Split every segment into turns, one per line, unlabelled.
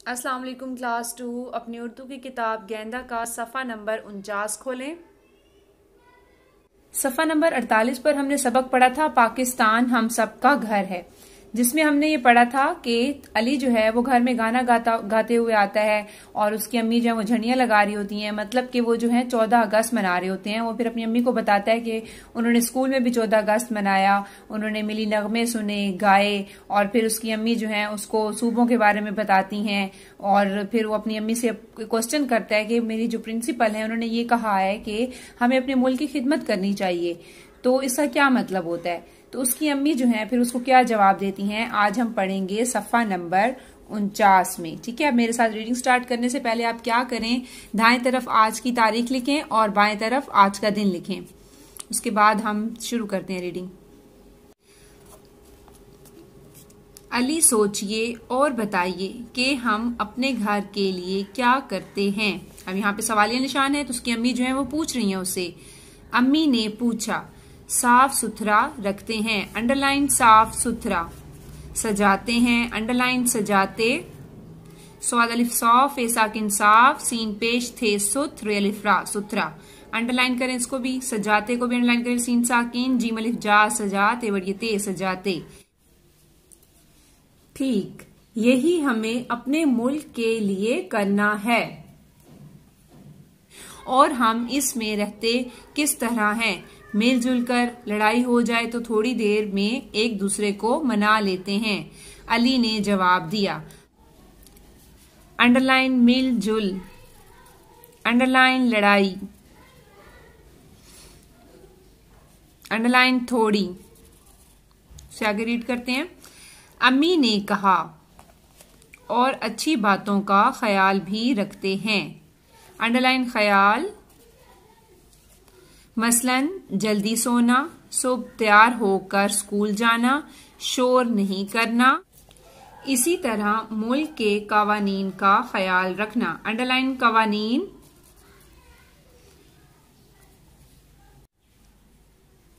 अस्सलाम वालेकुम क्लास 2 अपनी उर्दू की किताब गेंदा का सफ़ा नंबर 49 खोलें। सफ़ा नंबर 48 पर हमने सबक पढ़ा था पाकिस्तान हम सबका घर है, जिसमें हमने ये पढ़ा था कि अली जो है वो घर में गाना गाते हुए आता है और उसकी अम्मी जो है वो झंडियां लगा रही होती हैं। मतलब कि वो जो है 14 अगस्त मना रहे होते हैं। वो फिर अपनी अम्मी को बताता है कि उन्होंने स्कूल में भी 14 अगस्त मनाया, उन्होंने मिली नगमे सुने गाए और फिर उसकी अम्मी जो है उसको सूबों के बारे में बताती हैं। और फिर वो अपनी अम्मी से क्वेश्चन करता है कि मेरी जो प्रिंसिपल है उन्होंने ये कहा है कि हमें अपने मुल्क की खिदमत करनी चाहिए, तो इसका क्या मतलब होता है। तो उसकी अम्मी जो है फिर उसको क्या जवाब देती हैं, आज हम पढ़ेंगे सफ़ा नंबर 49 में। ठीक है, अब मेरे साथ रीडिंग स्टार्ट करने से पहले आप क्या करें, दाएं तरफ आज की तारीख लिखें और बाएं तरफ आज का दिन लिखें। उसके बाद हम शुरू करते हैं रीडिंग। अली सोचिए और बताइए कि हम अपने घर के लिए क्या करते हैं। अब यहाँ पे सवालिया निशान है, तो उसकी अम्मी जो है वो पूछ रही हैं उससे। अम्मी ने पूछा, साफ सुथरा रखते हैं, अंडरलाइन साफ सुथरा, सजाते हैं, अंडरलाइन सजाते, स्वाद अलिफ सौफ ए साकिन साफ, सीन पेश थे सुथ रे अलिफ रा सुथरा, अंडरलाइन करें इसको भी, सजाते को भी अंडरलाइन करें, सीन साकिन जीम अलिफ जा सजाते वड़िए ते सजाते। ठीक यही हमें अपने मुल्क के लिए करना है और हम इसमें रहते किस तरह हैं, मिलजुल कर, लड़ाई हो जाए तो थोड़ी देर में एक दूसरे को मना लेते हैं। अली ने जवाब दिया। अंडरलाइन मिलजुल, अंडरलाइन लड़ाई, अंडरलाइन थोड़ी। से आगे रीड करते हैं। अम्मी ने कहा, और अच्छी बातों का ख्याल भी रखते हैं, अंडरलाइन ख्याल, मसलन जल्दी सोना, सुबह तैयार होकर स्कूल जाना, शोर नहीं करना, इसी तरह मुल्क के कवानीन का ख्याल रखना, अंडरलाइन कवानीन।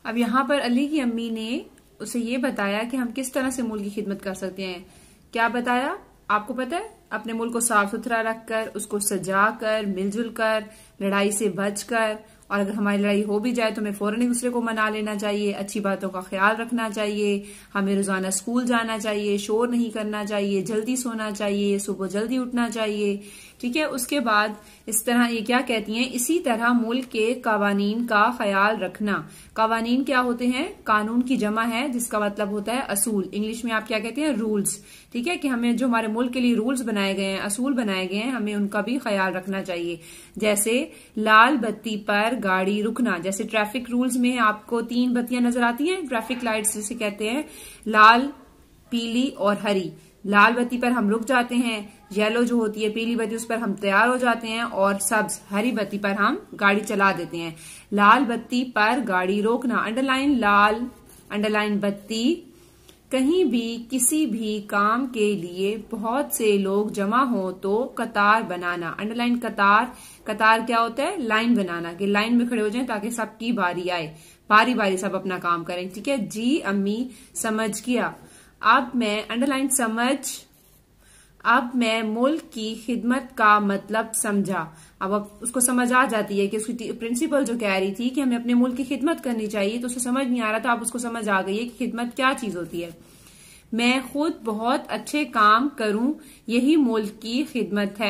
अब यहाँ पर अली की अम्मी ने उसे ये बताया कि हम किस तरह से मुल्क की खिदमत कर सकते हैं। क्या बताया आपको पता है? अपने मुल्क को साफ सुथरा रखकर, उसको सजा कर, मिलजुल कर, लड़ाई से बचकर, और अगर हमारी लड़ाई हो भी जाए तो हमें फौरन एक दूसरे को मना लेना चाहिए, अच्छी बातों का ख्याल रखना चाहिए, हमें रोजाना स्कूल जाना चाहिए, शोर नहीं करना चाहिए, जल्दी सोना चाहिए, सुबह जल्दी उठना चाहिए। ठीक है, उसके बाद इस तरह ये क्या कहती हैं, इसी तरह मुल्क के कवानीन का ख्याल रखना। कवानीन क्या होते हैं? कानून की जमा है जिसका मतलब होता है असूल। इंग्लिश में आप क्या कहते हैं? रूल्स। ठीक है, कि हमें जो हमारे मुल्क के लिए रूल्स बनाए गए हैं, असूल बनाए गए हैं, हमें उनका भी ख्याल रखना चाहिए। जैसे लाल बत्ती पर गाड़ी रुकना, जैसे ट्रैफिक रूल्स में आपको 3 बत्तियां नजर आती हैं, ट्रैफिक लाइट्स जिसे कहते हैं, लाल, पीली और हरी। लाल बत्ती पर हम रुक जाते हैं, येलो जो होती है पीली बत्ती उस पर हम तैयार हो जाते हैं, और सब्ज हरी बत्ती पर हम गाड़ी चला देते हैं। लाल बत्ती पर गाड़ी रोकना, अंडरलाइन लाल, अंडरलाइन बत्ती। कहीं भी किसी भी काम के लिए बहुत से लोग जमा हो तो कतार बनाना, अंडरलाइन कतार। कतार क्या होता है? लाइन बनाना, कि लाइन में खड़े हो जाएं ताकि सबकी बारी आए, बारी बारी सब अपना काम करें। ठीक है जी अम्मी समझ गया। अब मैं अंडरलाइन समझ, अब मैं मुल्क की खिदमत का मतलब समझा। अब उसको समझ आ जाती है कि उसकी प्रिंसिपल जो कह रही थी कि हमें अपने मुल्क की खिदमत करनी चाहिए, तो उसे समझ नहीं आ रहा था, अब उसको समझ आ गई है कि खिदमत क्या चीज होती है। मैं खुद बहुत अच्छे काम करूं, यही मुल्क की खिदमत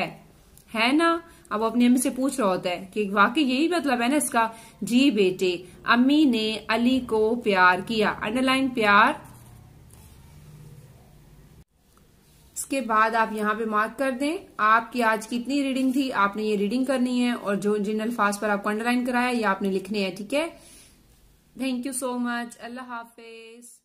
है ना? अब वो अपनी अम्मी से पूछ रहा होता है कि वाकई यही मतलब है ना इसका। जी बेटे, अम्मी ने अली को प्यार किया, अंडरलाइन प्यार। इसके बाद आप यहाँ पे मार्क कर दें, आपकी आज कितनी रीडिंग थी, आपने ये रीडिंग करनी है, और जो जिन अल्फाज पर आपको अंडरलाइन कराया ये आपने लिखने हैं। ठीक है, thank you so much, Allah Hafiz.